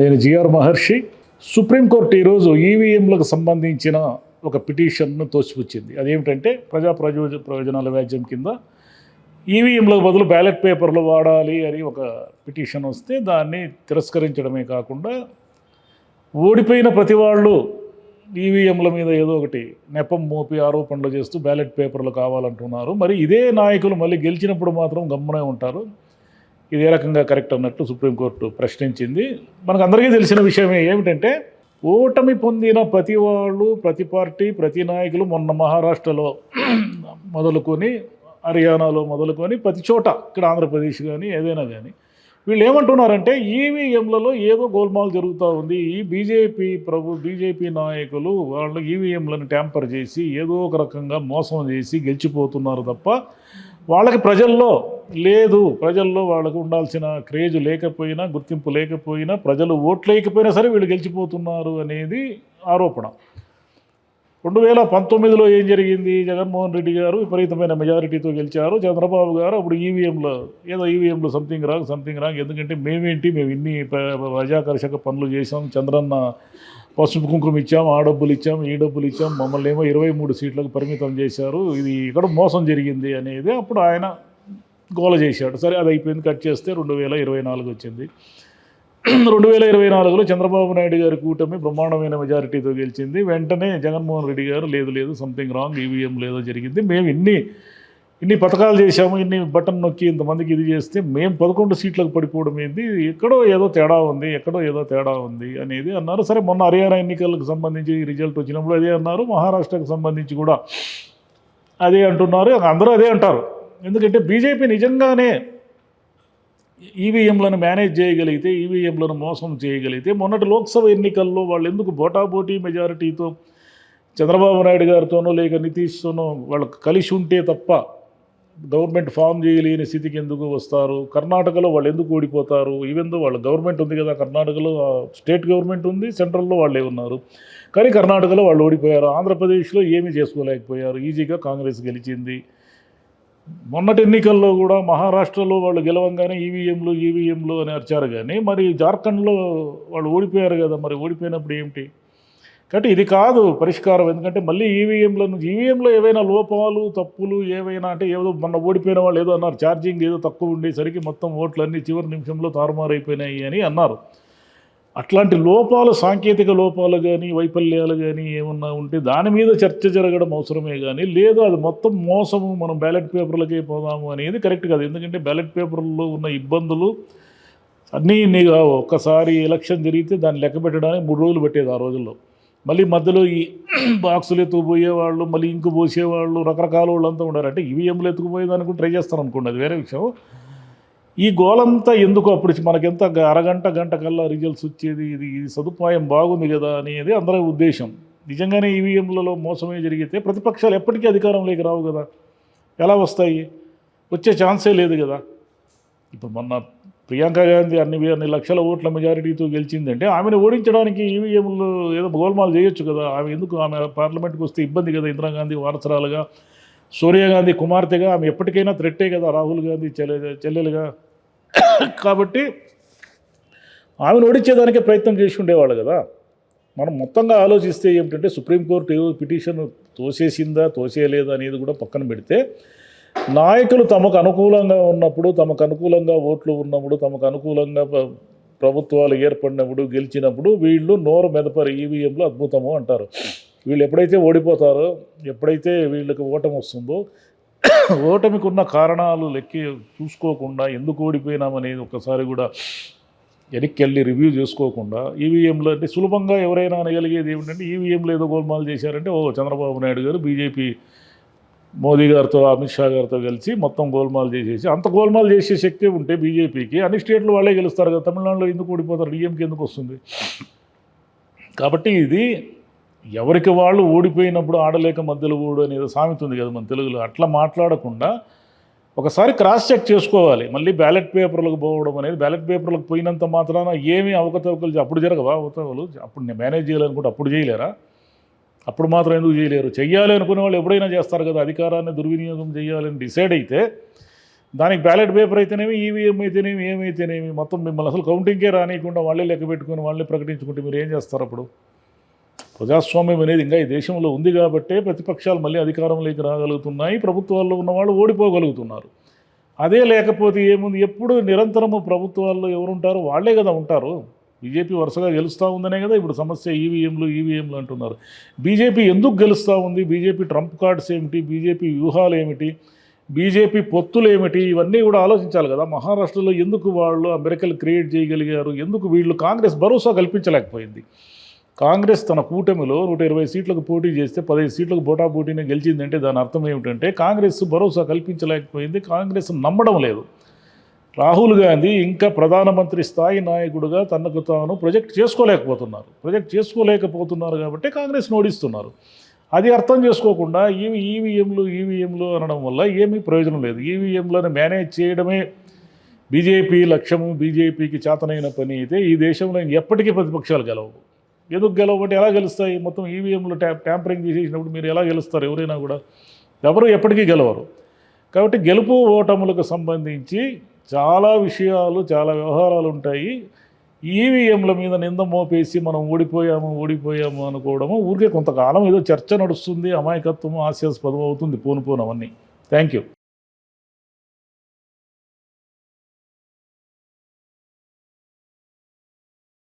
నేను జిఆర్ మహర్షి. సుప్రీంకోర్టు ఈరోజు ఈవీఎంలకు సంబంధించిన ఒక పిటిషన్ను తోసిపుచ్చింది. అదేమిటంటే ప్రయోజనాల వ్యాజ్యం కింద ఈవీఎంలకు బదులు బ్యాలెట్ పేపర్లు వాడాలి అని ఒక పిటిషన్ వస్తే దాన్ని తిరస్కరించడమే కాకుండా ఓడిపోయిన ప్రతి వాళ్ళు ఈవీఎంల మీద ఏదో ఒకటి నెపం మోపి ఆరోపణలు చేస్తూ బ్యాలెట్ పేపర్లు కావాలంటున్నారు. మరి ఇదే నాయకులు మళ్ళీ గెలిచినప్పుడు మాత్రం గమ్మునే ఉంటారు. ఇది ఏ రకంగా కరెక్ట్ అన్నట్టు సుప్రీంకోర్టు ప్రశ్నించింది. మనకు అందరికీ తెలిసిన విషయమే ఏమిటంటే, ఓటమి పొందిన ప్రతి వాళ్ళు, ప్రతి పార్టీ, ప్రతి నాయకులు మొన్న మహారాష్ట్రలో మొదలుకొని హర్యానాలో మొదలుకొని ప్రతి చోట, ఇక్కడ ఆంధ్రప్రదేశ్ కానీ ఏదైనా కానీ, వీళ్ళు ఏమంటున్నారంటే ఈవీఎంలలో ఏదో గోల్మాల్ జరుగుతూ ఉంది. ఈ బీజేపీ నాయకులు వాళ్ళు ఈవీఎంలను ట్యాంపర్ చేసి ఏదో ఒక రకంగా మోసం చేసి గెలిచిపోతున్నారు తప్ప వాళ్ళకి ప్రజల్లో వాళ్ళకు ఉండాల్సిన క్రేజ్ లేకపోయినా, గుర్తింపు లేకపోయినా, ప్రజలు ఓట్లు లేకపోయినా సరే వీళ్ళు గెలిచిపోతున్నారు అనేది ఆరోపణ. 2019లో ఏం జరిగింది? జగన్మోహన్ రెడ్డి గారు విపరీతమైన మెజారిటీతో గెలిచారు. చంద్రబాబు గారు అప్పుడు ఈవీఎంలో సంథింగ్ రాంగ్, ఎందుకంటే మేము ఇన్ని ప్రజాకర్షక పనులు చేసాం, చంద్రన్న పసుపు కుంకుమ ఇచ్చాం, ఆ డబ్బులు ఇచ్చాం, ఈ డబ్బులు ఇచ్చాం, మమ్మల్ని ఏమో 23 సీట్లకు పరిమితం చేశారు, ఇది ఇక్కడ మోసం జరిగింది అనేది అప్పుడు ఆయన గోల చేశాడు. సరే, అది అయిపోయింది. కట్ చేస్తే 2024 వచ్చింది. 2024లో చంద్రబాబు నాయుడు గారి కూటమి బ్రహ్మాండమైన మెజారిటీతో గెలిచింది. వెంటనే జగన్మోహన్ రెడ్డి గారు లేదు సంథింగ్ రాంగ్, ఈవీఎం లేదో జరిగింది, మేము ఇన్ని పథకాలు చేశాము, ఇన్ని బటన్ నొక్కి ఇంతమందికి ఇది చేస్తే మేము 11 సీట్లకు పడిపోవడం ఏంది, ఎక్కడో ఏదో తేడా ఉంది అనేది అన్నారు. సరే, మొన్న హర్యానా ఎన్నికలకు సంబంధించి రిజల్ట్ వచ్చినప్పుడు అదే అన్నారు, మహారాష్ట్రకు సంబంధించి కూడా అదే అంటున్నారు, అందరూ అదే అంటారు. ఎందుకంటే బీజేపీ నిజంగానే ఈవీఎంలను మేనేజ్ చేయగలిగితే, ఈవీఎంలను మోసం చేయగలిగితే, మొన్నటి లోక్సభ ఎన్నికల్లో వాళ్ళు ఎందుకు బోటాబోటీ మెజారిటీతో చంద్రబాబు నాయుడు గారితోనో లేక నితీష్తోనో వాళ్ళకు కలిసి ఉంటే తప్ప గవర్నమెంట్ ఫామ్ చేయలేని స్థితికి ఎందుకు వస్తారు? కర్ణాటకలో వాళ్ళు ఎందుకు ఓడిపోతారు? ఈవెందో వాళ్ళ గవర్నమెంట్ ఉంది కదా, కర్ణాటకలో స్టేట్ గవర్నమెంట్ ఉంది, సెంట్రల్లో వాళ్ళే ఉన్నారు, కానీ కర్ణాటకలో వాళ్ళు ఓడిపోయారు. ఆంధ్రప్రదేశ్లో ఏమీ చేసుకోలేకపోయారు, ఈజీగా కాంగ్రెస్ గెలిచింది. మొన్నటి ఎన్నికల్లో కూడా మహారాష్ట్రలో వాళ్ళు గెలవంగానే ఈవీఎంలు అని అరిచారు, కానీ మరి జార్ఖండ్లో వాళ్ళు ఓడిపోయారు కదా, మరి ఓడిపోయినప్పుడు ఏమిటి? కాబట్టి ఇది కాదు పరిష్కారం. ఎందుకంటే మళ్ళీ ఈవీఎంలో ఏవైనా లోపాలు, తప్పులు ఏవైనా అంటే, ఏదో మొన్న ఓడిపోయిన వాళ్ళు ఏదో అన్నారు, ఛార్జింగ్ ఏదో తక్కువ ఉండేసరికి మొత్తం ఓట్లన్నీ చివరి నిమిషంలో తారుమారైపోయినాయి అని అన్నారు. అట్లాంటి లోపాలు, సాంకేతిక లోపాలు కానీ, వైఫల్యాలు కానీ ఏమన్నా ఉంటే దాని మీద చర్చ జరగడం అవసరమే కానీ, లేదు అది మొత్తం మోసము, మనం బ్యాలెట్ పేపర్లకే పోదాము అనేది కరెక్ట్ కాదు. ఎందుకంటే బ్యాలెట్ పేపర్లో ఉన్న ఇబ్బందులు అన్నీ ఒక్కసారి ఎలక్షన్ జరిగితే దాన్ని లెక్క పెట్టడానికి 3 రోజులు పెట్టేది ఆ రోజుల్లో. మళ్ళీ మధ్యలో ఈ బాక్సులు ఎత్తుకుపోయేవాళ్ళు, మళ్ళీ ఇంకు పోసేవాళ్ళు, రకరకాల వాళ్ళు అంతా ఉన్నారు. అంటే ఈవీఎంలు ఎత్తుకుపోయేదానికి ట్రై చేస్తారు అనుకోండి, అది వేరే విషయం. ఈ గోలంతా ఎందుకు? అప్పుడు మనకెంత గంట కల్లా రిజల్ట్స్ వచ్చేది, ఇది సదుపాయం బాగుంది కదా అనేది అందరి ఉద్దేశం. నిజంగానే ఈవీఎంలలో మోసమే జరిగితే ప్రతిపక్షాలు ఎప్పటికీ అధికారంలోకి రావు కదా, ఎలా వస్తాయి? వచ్చే ఛాన్సే లేదు కదా. ఇప్పుడు మొన్న ప్రియాంక గాంధీ అన్ని లక్షల ఓట్ల మెజారిటీతో గెలిచిందంటే ఆమెను ఓడించడానికి ఈవీఎంలు ఏదో గోల్మాల్ చేయొచ్చు కదా. ఆమె పార్లమెంట్కి వస్తే ఇబ్బంది కదా. ఇందిరాగాంధీ వారసరాలుగా, సోనియా గాంధీ కుమార్తెగా ఆమె ఎప్పటికైనా థ్రెట్టే కదా, రాహుల్ గాంధీ చెల్లెలుగా. కాబట్టి ఆమెను ఓడించేదానికే ప్రయత్నం చేసి ఉండేవాళ్ళు కదా. మనం మొత్తంగా ఆలోచిస్తే ఏమిటంటే, సుప్రీంకోర్టు పిటిషన్ తోసేయలేదా అనేది కూడా పక్కన పెడితే, నాయకులు తమకు అనుకూలంగా ఉన్నప్పుడు, తమకు అనుకూలంగా ఓట్లు ఉన్నప్పుడు, తమకు అనుకూలంగా ప్రభుత్వాలు ఏర్పడినప్పుడు, గెలిచినప్పుడు వీళ్ళు నోరు మెదపరు, ఈవీఎంలు అద్భుతము అంటారు. వీళ్ళు ఎప్పుడైతే ఓడిపోతారో, ఎప్పుడైతే వీళ్ళకి ఓటమి వస్తుందో, ఓటమికి ఉన్న కారణాలు చూసుకోకుండా ఎందుకు ఓడిపోయినామనేది ఒకసారి కూడా వెనక్కి వెళ్ళి రివ్యూ చేసుకోకుండా, ఈవీఎంలు అంటే సులభంగా ఎవరైనా అనగలిగేది ఏమిటంటే, ఈవీఎంలు ఏదో గోల్మాల్ చేశారంటే చంద్రబాబు నాయుడు గారు బీజేపీ మోదీ గారితో, అమిత్ షా గారితో కలిసి మొత్తం గోల్మాల్ చేసేసి, అంత గోల్మాల్ చేసే శక్తి ఉంటే బీజేపీకి అన్ని స్టేట్లు వాళ్ళే గెలుస్తారు కదా. తమిళనాడులో ఎందుకు ఓడిపోతారు? డిఎంకి ఎందుకు వస్తుంది? కాబట్టి ఇది ఎవరికి వాళ్ళు ఓడిపోయినప్పుడు ఆడలేక మధ్యలో ఓడు అనేది సామెత ఉంది కదా మన తెలుగులో. అట్లా మాట్లాడకుండా ఒకసారి క్రాస్ చెక్ చేసుకోవాలి. మళ్ళీ బ్యాలెట్ పేపర్లకు పోవడం అనేది, బ్యాలెట్ పేపర్లకు పోయినంత మాత్రాన ఏమీ అవకతవకలు అప్పుడు జరగవా? అవకతవకలు అప్పుడు నేను మేనేజ్ చేయాలనుకుంటే అప్పుడు చేయలేరా? అప్పుడు మాత్రం ఎందుకు చేయలేరు? చెయ్యాలి అనుకునే వాళ్ళు ఎప్పుడైనా చేస్తారు కదా. అధికారాన్ని దుర్వినియోగం చేయాలని డిసైడ్ అయితే దానికి బ్యాలెట్ పేపర్ అయితేనేమి, ఈవీఎం అయితేనేమి, ఏమైతేనేమి మొత్తం మిమ్మల్ని అసలు కౌంటింగ్కే రానియకుండా వాళ్ళే లెక్క పెట్టుకొని వాళ్ళే ప్రకటించుకుంటే మీరు ఏం చేస్తారు అప్పుడు? ప్రజాస్వామ్యం అనేది ఇంకా ఈ దేశంలో ఉంది కాబట్టే ప్రతిపక్షాలు మళ్ళీ అధికారంలోకి రాగలుగుతున్నాయి, ప్రభుత్వాల్లో ఉన్నవాళ్ళు ఓడిపోగలుగుతున్నారు. అదే లేకపోతే ఏముంది? ఎప్పుడు నిరంతరము ప్రభుత్వాల్లో ఎవరుంటారో వాళ్ళే కదా ఉంటారు. బీజేపీ వరుసగా గెలుస్తూ ఉందనే కదా ఇప్పుడు సమస్య. ఈవీఎంలు అంటున్నారు. బీజేపీ ఎందుకు గెలుస్తూ ఉంది? బీజేపీ ట్రంప్ కార్డ్స్ ఏమిటి? బీజేపీ వ్యూహాలు ఏమిటి? బీజేపీ పొత్తులు ఏమిటి? ఇవన్నీ కూడా ఆలోచించాలి కదా. మహారాష్ట్రలో ఎందుకు వాళ్ళు ఆ మిరకల్ క్రియేట్ చేయగలిగారు? ఎందుకు వీళ్ళు కాంగ్రెస్ భరోసా కల్పించలేకపోయింది? కాంగ్రెస్ తన కూటమిలో 120 సీట్లకు పోటీ చేస్తే 15 సీట్లకు పోటాపోటీనే గెలిచిందంటే దాని అర్థం ఏమిటంటే కాంగ్రెస్ భరోసా కల్పించలేకపోయింది, కాంగ్రెస్ నమ్మడం లేదు. రాహుల్ గాంధీ ఇంకా ప్రధానమంత్రి స్థాయి నాయకుడిగా తనకు తాను ప్రొజెక్ట్ చేసుకోలేకపోతున్నారు కాబట్టి కాంగ్రెస్ను ఓడిస్తున్నారు. అది అర్థం చేసుకోకుండా ఈవీఎంలు అనడం వల్ల ఏమీ ప్రయోజనం లేదు. ఈవీఎంలను మేనేజ్ చేయడమే బీజేపీ లక్ష్యము, బీజేపీకి చేతనైన పని అయితే ఈ దేశంలో ఎప్పటికీ ప్రతిపక్షాలు గెలవు. ఎందుకు గెలవబట్టి ఎలా గెలుస్తాయి? మొత్తం ఈవీఎంలు ట్యాంపరింగ్ చేసేసినప్పుడు మీరు ఎలా గెలుస్తారు? ఎవరైనా కూడా ఎవరు ఎప్పటికీ గెలవరు. కాబట్టి గెలుపు ఓటములకు సంబంధించి చాలా విషయాలు, చాలా వ్యవహారాలు ఉంటాయి. ఈవీఎంల మీద నింద మోపేసి మనం ఓడిపోయాము అనుకోవడము ఊరికే కొంతకాలం ఏదో చర్చ నడుస్తుంది, అమాయకత్వము హాస్యాస్పదం అవుతుంది పోను అవన్నీ. Thank you.